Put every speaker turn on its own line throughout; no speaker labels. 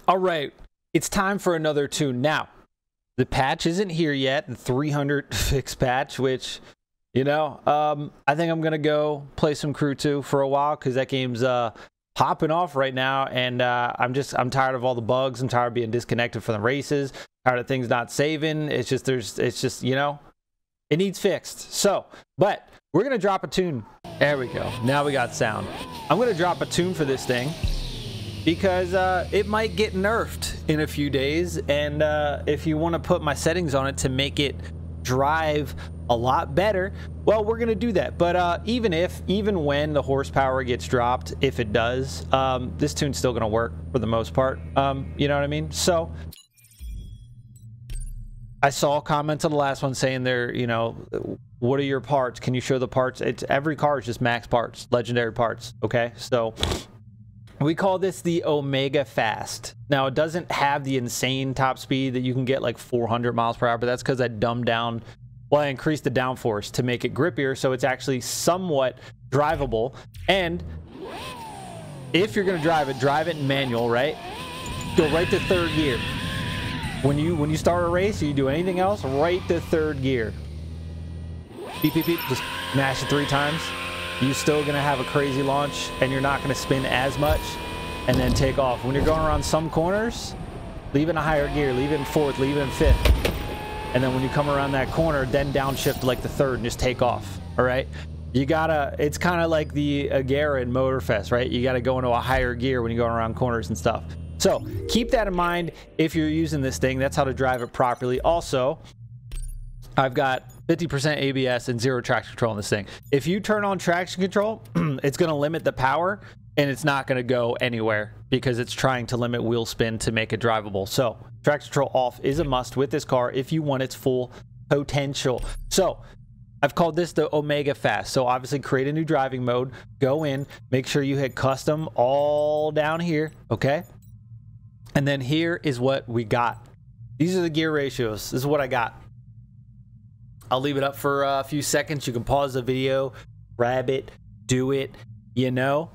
All right, it's time for another tune. Now, the patch isn't here yet, the 300 fix patch, which, you know, I think I'm going to go play some Crew 2 for a while because that game's popping off right now, and I'm tired of all the bugs. I'm tired of being disconnected from the races, tired of things not saving. It's just, you know, it needs fixed. So, but we're going to drop a tune. There we go. Now we got sound. I'm going to drop a tune for this thing because it might get nerfed in a few days, and if you want to put my settings on it to make it drive a lot better, well, we're gonna do that. But even when the horsepower gets dropped, if it does, this tune's still gonna work for the most part. You know what I mean? So I saw comments on the last one saying they're, you know, what are your parts? Can you show the parts? It's every car is just max parts, legendary parts. Okay, so we call this the Omega Fast. Now, it doesn't have the insane top speed that you can get like 400 miles per hour, but that's because I dumbed down, well, I increased the downforce to make it grippier, so it's actually somewhat drivable. And if you're gonna drive it in manual, right? Go right to third gear. When you start a race or you do anything else, right to third gear. Beep, beep, beep, just mash it 3 times. You're still gonna have a crazy launch, and you're not gonna spin as much, and then take off. When you're going around some corners, leave it in a higher gear, leave it in 4th, leave it in 5th, and then when you come around that corner, then downshift to like the 3rd and just take off. All right, you gotta. It's kind of like the Agera in Motorfest, right? You gotta go into a higher gear when you're going around corners and stuff. So keep that in mind if you're using this thing. That's how to drive it properly. Also, I've got 50% ABS and 0 traction control on this thing. If you turn on traction control, it's going to limit the power, and it's not going to go anywhere because it's trying to limit wheel spin to make it drivable. So traction control off is a must with this car if you want its full potential. So I've called this the Omega Fast. So obviously create a new driving mode, go in, make sure you hit custom all down here, okay? And then here is what we got. These are the gear ratios. This is what I got. I'll leave it up for a few seconds. You can pause the video, grab it, do it, you know.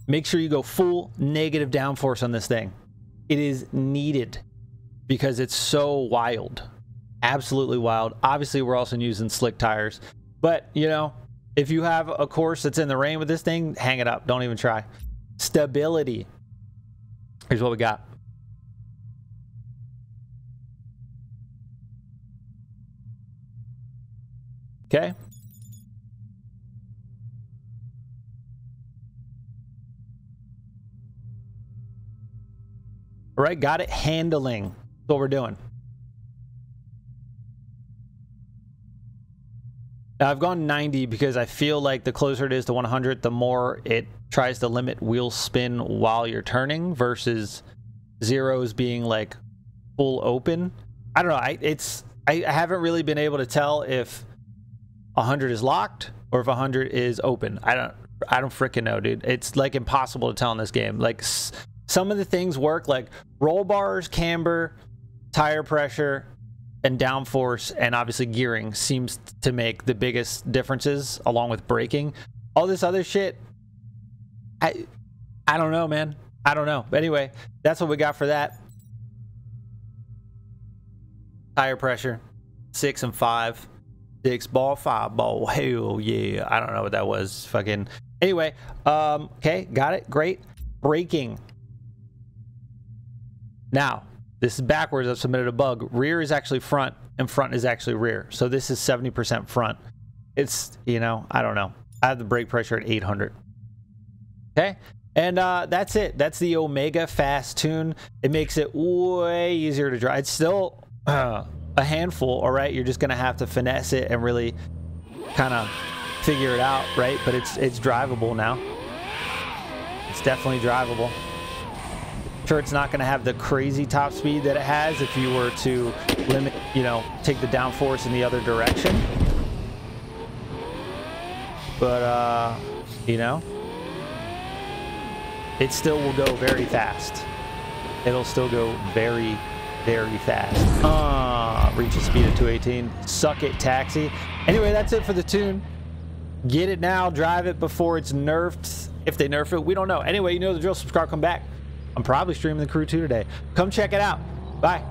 Make sure you go full negative downforce on this thing. It is needed because it's so wild. Absolutely wild. Obviously, we're also using slick tires. But, you know, if you have a course that's in the rain with this thing, hang it up. Don't even try. Stability. Here's what we got. Okay. All right, got it. Handling. That's what we're doing. Now, I've gone 90 because I feel like the closer it is to 100, the more it tries to limit wheel spin while you're turning versus zeros being like full open. I don't know. I haven't really been able to tell if 100 is locked or if 100 is open. I don't freaking know, dude. It's like impossible to tell in this game. Like some of the things work, like roll bars, camber, tire pressure, and downforce, and obviously gearing seems to make the biggest differences along with braking. All this other shit, I don't know, man. I don't know. But anyway, that's what we got for that. Tire pressure, 6 and 5. 6 ball, 5 ball. Hell yeah. I don't know what that was. Fucking. Anyway, okay, got it. Great. Braking. Now, this is backwards. I've submitted a bug. Rear is actually front, and front is actually rear. So this is 70% front. It's, you know, I don't know. I have the brake pressure at 800. Okay. And that's it. That's the Omega Fast tune. It makes it way easier to drive. It's still a handful, all right? You're just gonna have to finesse it and really kind of figure it out, right? But it's drivable now. It's definitely drivable. Sure, it's not gonna have the crazy top speed that it has if you were to limit, you know, take the downforce in the other direction. But you know, it still will go very fast. It'll still go very, very fast. Reach a speed of 218. Suck it, taxi. Anyway, that's it for the tune. Get it now. Drive it before it's nerfed. If they nerf it, we don't know. Anyway, you know the drill. Subscribe, come back. I'm probably streaming the Crew 2 today. Come check it out. Bye.